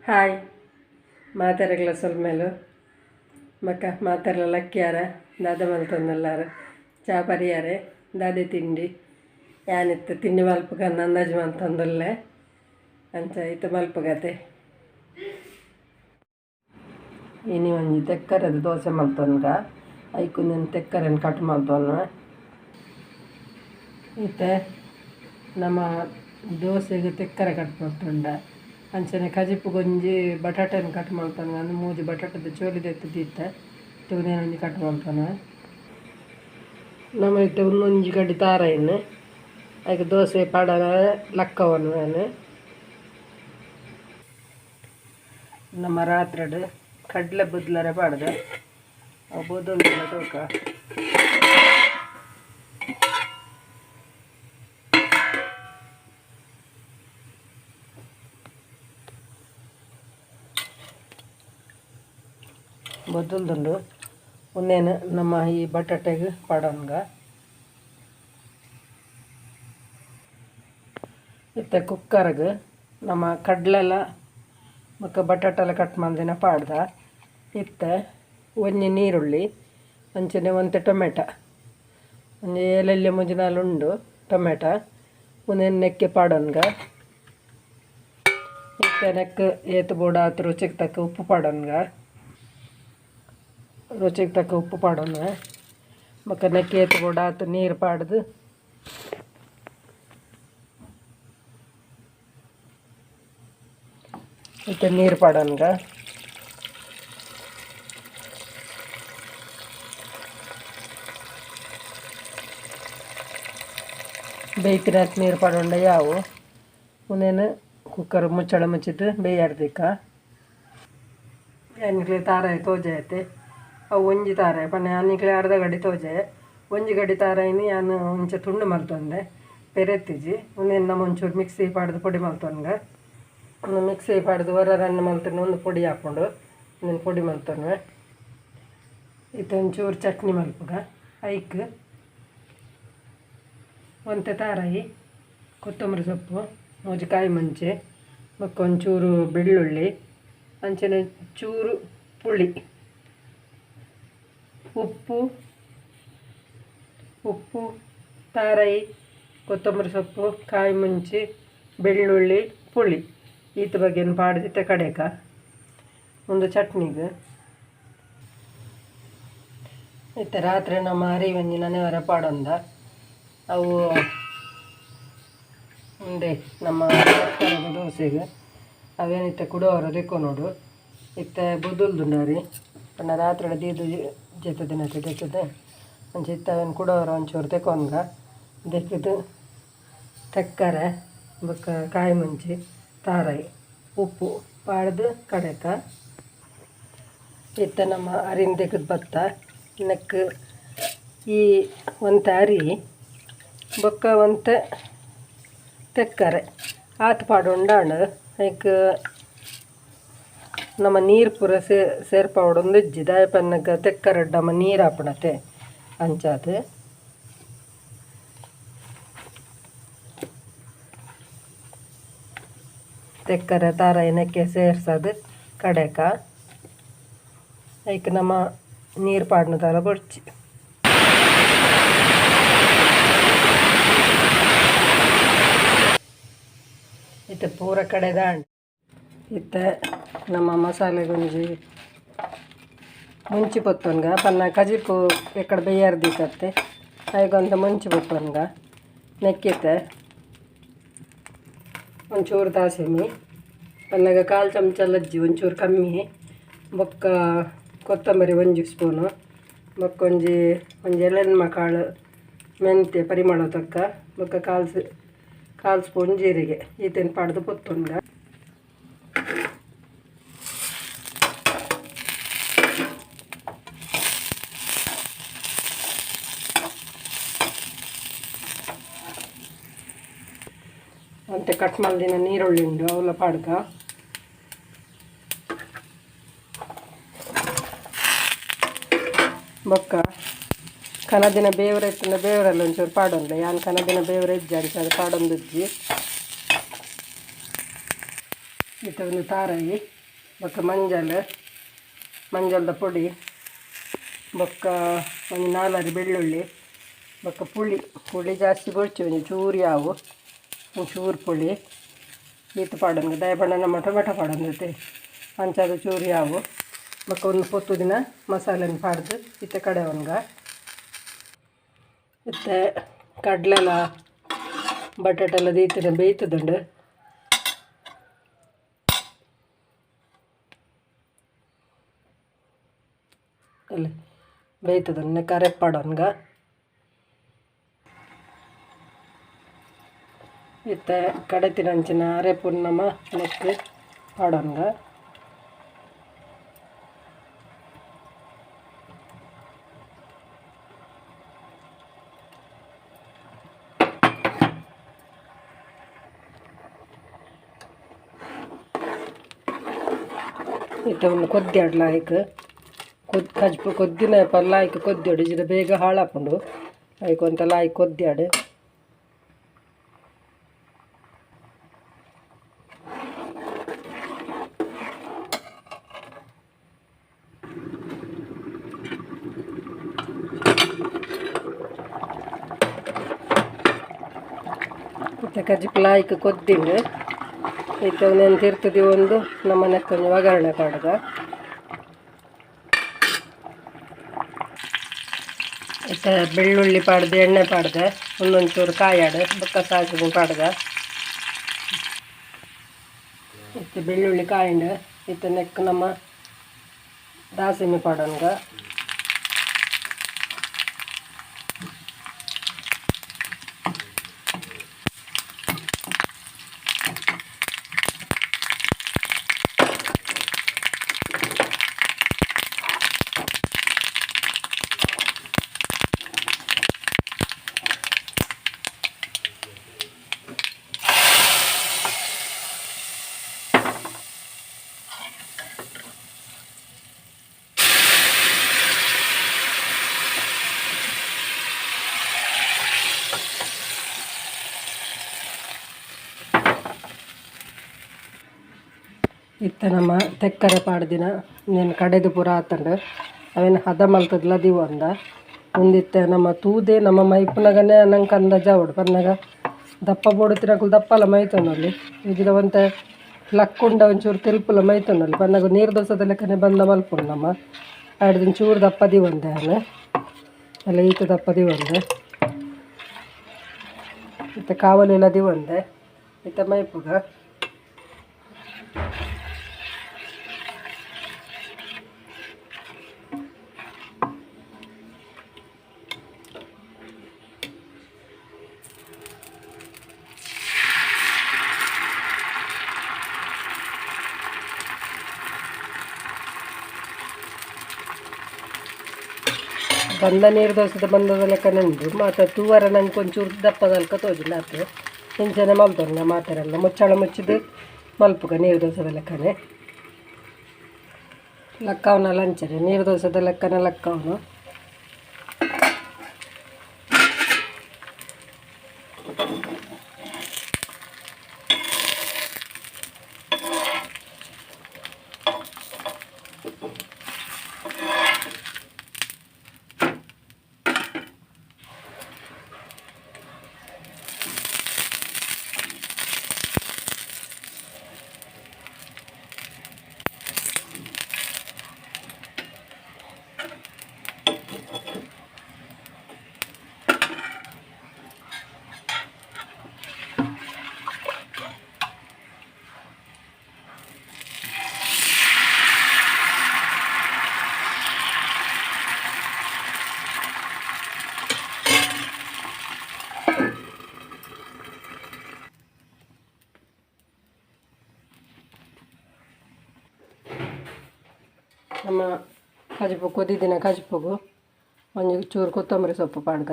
Hi ಮಾತಾಡಗಳ ಸ್ವಲ್ಪ ಮೇಲು ಮಕ್ಕ ಮಾತಾಡಲ ಲಕ್ಕ್ಯಾರ ದಾದ ಮಲ್ತೊಂದಲ್ಲಾರ ಚಾ ಪರಿಯಾರೆ ದಾದೆ ತಿಂಡಿ ಯಾನಿತ್ತು ತಿಂಡಿ ಮಲ್ಪಗ ಅಂದಾಜು ಮಲ್ತೊಂದಲ್ಲೇ ಅಂಚ ಇತ್ತು ಮಲ್ಪಗತೆ ಇನಿ ಒಂಜಿ ತೆಕ್ಕರದ ದೋಸೆ ಮಲ್ತೊನ್ಗ ಐಕುಂದಿನ ತೆಕ್ಕರನ್ನು ಕಟ್ ಮಲ್ತೊನ್ನ ಇತ್ತೆ ನಮ್ಮ ದೋಸೆಗೆ ತೆಕ್ಕರ ಕಟ್ ಮಾಡ್ತೊಂಡ ಅಂಚನೆ ಕಜಿಪ್ಪು ಗೊಂಜಿ ಬಟಾಟೆನ ಕಟ್ ಮಾಡ್ತಾನೆ ಅಂದ್ರೆ ಮೂಜಿ ಬಟಾಟದ ಚೋಲಿದ ಎತ್ತಿದ್ದ ಒಂಜಿ ಕಟ್ ಮಾಡ್ತಾನೆ ನಮ್ಮ ಇತ್ತೆ ಒಂದೊಂಜಿ ಗಡ್ಡಿ ತಾರಾಯಿನ ಅದಕ್ಕೆ ದೋಸೆ ಪಾಡನ ಲಕ್ಕವನು ನಮ್ಮ ರಾತ್ರಿ ಕಡ್ಲೆ ಬುದ್ಲರೆ ಪಾಡ್ದ ಅವು ಬುದಲ್ದಲ್ಲ ತೂಕ ಬದಲ್ದುಂಡು ಉನ್ನೇನು ನಮ್ಮ ಈ ಬಟಾಟೆಗೆ ಪಾಡೋನ್ಗ ಇತ್ತೆ ಕುಕ್ಕರ್ಗೆ ನಮ್ಮ ಕಡ್ಲೆಲ್ಲ ಮತ್ತು ಬಟಾಟೆಲ್ಲ ಕಟ್ ಮಾಡಿನ ಪಾಡ್ದ ಇತ್ತೆ ಒಂಜಿ ನೀರುಳ್ಳಿ ಅಂಚನೆ ಒಂತೆ ಟೊಮೆಟೊ ಒಂಜಿ ಏಳೆಲ್ಲೆ ಮುಂಜಿನಾಲುಂಡು ಟೊಮೆಟೊ ಉನ್ನೇನು ನೆಕ್ಕೆ ಪಾಡೋನ್ಗ ಇತ್ತೆ ನೆಕ್ ಏತು ಬೋಡ ಆತು ರುಚಿಗೆ ತಕ್ಕ ಉಪ್ಪು ಪಾಡೋನ್ಗ ರುಚಿಗೆ ತಕ್ಕ ಉಪ್ಪು ಪಾಡೋಣ ಮತ್ತು ನೆಕ್ಕೆ ಎತ್ತು ಕೂಡ ಆತು ನೀರು ಪಾಡ್ದು ಮತ್ತು ನೀರು ಪಾಡೋನ್ಗ ಬೇಯ್ತಿನ ನೀರು ಪಾಡೋಂಡ ಯಾವು ಉನ್ನೇನು ಕುಕ್ಕರ್ ಮುಚ್ಚಳ ಮುಚ್ಚಿದ್ದು ಬೇಯಾಡ್ದಿಕ್ಕ ಎನ್ನಿಕ್ಲೆ ತಾರಾಯಿ ತೋಜೆ ಐತೆ ಅವು ಒಂಜಿ ತಾರಾಯಿ ಪನ್ನೆ ಅನ್ನಿಕ್ಲೆ ಅರ್ಧ ಗಡ್ಡಿ ತೋಜೆ ಒಂಜಿ ಗಡ್ಡಿ ತಾರಾಯಿನಿ ನಾನು ಒಂಚೆ ತುಂಡು ಮಲ್ತೊಂಡೆ ಪೆರೆತ್ತಿಜಿ ಒಂದೇನು ನಮ್ಮ ಒಂಚೂರು ಮಿಕ್ಸಿ ಪಾಡ್ದು ಪೊಡಿ ಮಲ್ತೊನ್ಗೆ ಒಂದು ಮಿಕ್ಸಿ ಪಾಡ್ದು ರನ್ನು ಮಲ್ತೊಂಡು ಒಂದು ಪೊಡಿ ಹಾಕ್ಕೊಂಡು ಒಂದೊಂದು ಪೊಡಿ ಮಲ್ತೊನ್ವೆ ಇತ್ತು ಒಂಚೂರು ಚಟ್ನಿ ಮಲ್ಪಗ ಐಕ್ ಒಂತೆ ತಾರಾಯಿ ಕೊತ್ತಂಬರಿ ಸೊಪ್ಪು ಮೂಜಿ ಕಾಯಿ ಮುಂಚೆ ಮತ್ತು ಒಂಚೂರು ಬೆಳ್ಳುಳ್ಳಿ ಅಂಚನೆ ಚೂರು ಪುಳಿ ಉಪ್ಪು ತಾರಾಯಿ ಕೊತ್ತಂಬರಿ ಸೊಪ್ಪು ಕಾಯಿ ಮುಂಚಿ ಬೆಳ್ಳುಳ್ಳಿ ಪುಳಿ ಈತ ಬಗ್ಗೆನ ಪಾಡ್ದಿತ್ತೆ ಕಡೆಕ ಒಂದು ಚಟ್ನಿಗೆ ಇತ್ತೆ ರಾತ್ರಿ ನಮ್ಮ ಅರಿವಂಜಿ ನನೆವರ ಪಾಡೊಂದ ಅವು ಉಂಡೆ ನಮ್ಮ ದೋಸೆಗೆ ಅವೇನಿತ್ತೆ ಕುಡೋರ ದೆಕ್ಕೋ ನೋಡು ಇತ್ತೆ ಬುದುಲ್ದುಂಡಾರಿ ಪಂಡ ರಾತ್ರಿ ದೀದು ಜೆತ್ತ ದಿನ ದೆಕ್ಕದೆ ಒಂಚೆ ಇತ್ತವೇನು ಕುಡೋರ ಒಂಚೂರು ತೆಕೊಂಡ್ಗ ದೆಕ್ಕದು ತೆಕ್ಕರೆ ಬೊಕ್ಕ ಕಾಯಿ ಮುಂಚಿ ತಾರಾಯಿ ಉಪ್ಪು ಪಾಡ್ದು ಕಡೆಕ ಇತ್ತ ನಮ್ಮ ಅರಿನ ತೆಗೆದು ಭತ್ತ ನೆಕ್ ಈ ಒಂತೆ ಅರಿ ಬೊಕ್ಕ ಒಂತೆ ತೆಕ್ಕರೆ ಆತು ಪಾಡೊಂಡಾಂಡು ಲೈಕ್ ನಮ್ಮ ನೀರು ಪೂರ ಸೇರ್ಪವಡೊಂದು ಇಜ್ಜಿ ದಾಯಪನ್ನಗ ತೆಕ್ಕರಡ್ಡ ನಮ್ಮ ನೀರು ಹಾಪಣತೆ ಅಂಚಾದು ತೆಕ್ಕರೆ ತಾರಾಯಿ ನೆಕ್ಕೆ ಸೇರ್ಸೋದು ಕಡೆಕ ಲೈಕ್ ನಮ್ಮ ನೀರು ಪಾಡ್ನದಲ್ಲ ಬೊಡ್ಚಿ ಇತ್ತೆ ಪೂರ ಕಡೆ ದಾಂಡ್ ಇತ್ತೆ ನಮ್ಮ ಮಸಾಲೆ ಗುಂಜಿ ಮುಂಚಿ ಪೊತ್ತೊನ್ಗ ಪನ್ನ ಕಜಿಪು ಎಕ್ಕಡೆ ಬೇಯಾರ್ದಿಕ್ಕತ್ತೆ ಐಗೊಂತ ಮುಂಚಿ ಪೊತ್ತೊನ್ಗ ನೆಕ್ಕಿತ್ತೆ ಒಂಚೂರು ದಾಸಿಮಿ ಪನ್ನಗ ಕಾಲು ಚಮಚ ಲಜ್ಜಿ ಒಂಚೂರು ಕಮ್ಮಿ ಬೊಕ್ಕ ಕೊತ್ತಂಬರಿ ಒಂಜಿ ಸ್ಪೂನು ಬೊಕ್ಕೊಂಜಿ ಒಂಜಿ ಎಲೆನ್ಮ ಕಾಳು ಮೆಂತ್ಯ ಪರಿಮಳ ತಕ್ಕ ಬೊಕ್ಕ ಕಾಲು ಸ್ಪೂನ್ ಜೀರಿಗೆ ಈತೇನು ಪಾಡ್ದು ಪೊತ್ತೊನ್ಗ ಅಂತೆ ಕಟ್ ಮಾಡಿದ ನೀರುಳ್ಳಿ ಉಂಡು ಅವಲ ಪಾಡ್ಕ ಬೊಕ್ಕ ಕನದಿನ ಬೇವರ ಇತ್ತಿನ ಬೇವರಲ್ಲಿ ಒಂಚೂರು ಪಾಡೊಂದು ಯಾನ್ ಕನದಿನ ಬೇವರ ಇಜ್ಜಿ ಅಂಚ ಅದು ಪಾಡೊಂದು ಇಜ್ಜಿ ಇತ್ತೆ ಒಂದು ತಾರಾಯಿ ಬೊಕ್ಕ ಮಂಜಲ್ದ ಪೊಡಿ ಬೊಕ್ಕ ಒಂದು 4 ಬೆಳ್ಳುಳ್ಳಿ ಬೊಕ್ಕ ಪುಳಿ ಜಾಸ್ತಿ ಬೋಡ್ಚಿ ಒಂದು ಚೂರು ಯಾವು ಒಂಚೂರು ಪುಳಿ ಈತ ಪಾಡೋಂಗ ದಯಪಂಡ ನಮ್ಮ ಟೊಮೆಟೊ ಪಾಡೋಂದೈತೆ ಅಂಚಾದ ಚೂರು ಯಾವು ಬೊಕ್ಕ ಒಂದು ಪೊತ್ತು ದಿನ ಮಸಾಲೆನ ಪಾಡ್ದು ಇತ್ತೆ ಕಡೆ ಒಂಗ ಇತ್ತೆ ಕಡ್ಲೆಲ್ಲ ಬಟಾಟೆಲ್ಲ ದೀತಿನ ಬೇಯ್ತದುಂಡು ಅಲ್ಲ ಬೇಯ್ತದನ್ನ ಕರೆಪಾಡೋನ್ಗ ಇತ್ತೆ ಕಡೆತಿನಂಚಿನ ಅರೆಪುನ್ನಮ ನೆಕ್ಕು ಪಾಡೋನ್ಗ ಇತ್ತೆ ಒಂದು ಕೊದ್ದಿಯಾಡ್ಲಾಯ್ಕ ಕೊದ್ದಿನ ಲಾಯ್ಕ ಕೊದ್ದಿಯಾಡು ಇಜಿದ ಬೇಗ ಹಾಳಾಪುಂಡು ಲೈಕ್ ಒಂತ ಲಾಯ್ಕ್ ಕೊದ್ದಿಯಾಡು ಇತ್ತೆ ಕಜಿಪ್ ಲಾಯ್ಕ್ ಕೊದ್ದಿಂಡು ಇತ್ತೆ ಒಂದೇನು ತಿರ್ತದೆ ಒಂದು ನಮ್ಮನೆ ಕೊಂಚ ಒಗ್ಗರಣೆ ಪಾಡ್ಗ ಇತ್ತೆ ಬೆಳ್ಳುಳ್ಳಿ ಪಾಡ್ದು ಎಣ್ಣೆ ಪಾಡ್ದೆ ಒಂದೊಂಚೂರು ಕಾಯಾಡು ಬೊಕ್ಕ ಸಾಸಿವೆ ಪಾಡ್ಗ ಇತ್ತೆ ಬೆಳ್ಳುಳ್ಳಿ ಕಾಯಿಂಡು ಇತ್ತೆ ನೆಕ್ ನಮ್ಮ ದಾಸಿಮೆ ಪಾಡೋನ್ಗ ಇತ್ತೆ ನಮ್ಮ ತೆಕ್ಕರೆ ಪಾಡ್ದಿನ నేను ಕಡೆದು ಪೂರ ಆತಂಡು ಅವೇನು ಹದ ಮಲ್ತದ್ಲ ದಿವಂದ ಒಂದಿತ್ತೆ ನಮ್ಮ ತೂದೆ ನಮ್ಮ ಮೈಪುನಗನೆ ನಂಗೆ ಅಂದಾಜ ಅವಡು ಪನ್ನಾಗ ದಪ್ಪ ಬೋಡುತ್ತಿನಕುಲು ದಪ್ಪಲ ಮೈತೊನಲ್ಲಿ ಈಗಿದ ಒಂತ ಲಕ್ಕುಂಡ ಒಂಚೂರು ತೆಲ್ಪುಲ ಮೈತೊನಲ್ಲಿ ಪನ್ನಾಗ ನೀರು ದೋಸದ ಲೆಕ್ಕನೆ ಬಂದ ಮಲ್ಪುಂಡು ನಮ್ಮ ಆಡ್ದಿನ ಚೂರು ದಪ್ಪ ದಿವಂದೆ ಅಲ್ಲ ಅಲ್ಲ ಈತ ದಪ್ಪ ದಿವಂದೆ ಇತ್ತೆ ಕಾವಲೆಲ್ಲ ದಿವಂದೆ ಇತ್ತೆ ಮೈಪುಗ ಬಂದ ನೀರು ದೋಸದ ಬಂದದ ಲೆಕ್ಕನೆ ಉಂಟು ಮತ್ತು ತೂವರ ನಂಗೆ ಒಂಚೂರು ದಪ್ಪದಲ್ಕ ತೋಜಿಲ್ಲ ಆತು ಇಂಚನೆ ಮಲ್ತೊಂಗ ಮಾತೆರೆಲ್ಲ ಮುಚ್ಚಳ ಮುಚ್ಚಿದ್ದು ಮಲ್ಪುಗ ನೀರು ದೋಸದ ಲೆಕ್ಕನೆ ಲಕ್ಕವನ ಲಂಚನೆ ನೀರು ದೋಸದ ಲೆಕ್ಕನೆ ಲಕ್ಕವನು ನಮ್ಮ ಕಜಿಪು ಕೊದ್ದಿನ ಕಜಿಪುಗು ಒಂದು ಚೂರು ಕೊತ್ತಂಬರಿ ಸೊಪ್ಪು ಪಾಡ್ಗ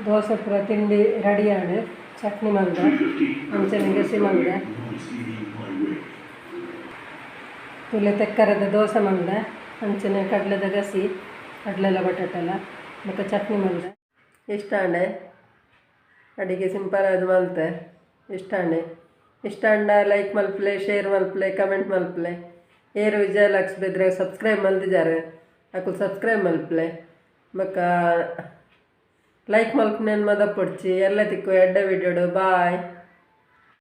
ದೋಸೆ ಪೂರ ತಿಂಡಿ ರೆಡಿ ಆಡು ಚಟ್ನಿ ಮಲ್ದ ಅಂಚನೆ ಗಸಿ ಮಲ್ದ ತುಲೆ ತೆಕ್ಕರದ ದೋಸೆ ಮಲ್ದ ಅಂಚನೆ ಕಡಲೆದ ಗಸಿ ಕಡಲೆಲ್ಲ ಬಟಾಟೆಲ್ಲ ಮತ್ತು ಚಟ್ನಿ ಮಲ್ದ ಇಷ್ಟ ಅಂಡೆ ಅಡಿಗೆ ಸಿಂಪಲ್ ಅದು ಮಲ್ತೆ ಇಷ್ಟ ಲೈಕ್ ಮಲ್ಪ್ಲೆ ಶೇರ್ ಮಲ್ಪ್ಲೆ ಕಮೆಂಟ್ ಮಲ್ಪ್ಲೆ ಏರು ವಿಜಯಲಕ್ಷ್ಮಿ ಬಿದ್ದರೆ ಸಬ್ಸ್ಕ್ರೈಬ್ ಮಲ್ತಿದ್ದಾರೆ ಅಕು ಸಬ್ಸ್ಕ್ರೈಬ್ ಮಲ್ಪ್ಲೆ ಬೊಕ್ಕ ಲೈಕ್ ಮಲ್ಪನೇನು ಮದ ಪೊಡ್ಚಿ ಎಲ್ಲ ತಿಕ್ಕು ಎಡ್ಡ ವಿಡಿಯೋಡು ಬಾಯ್.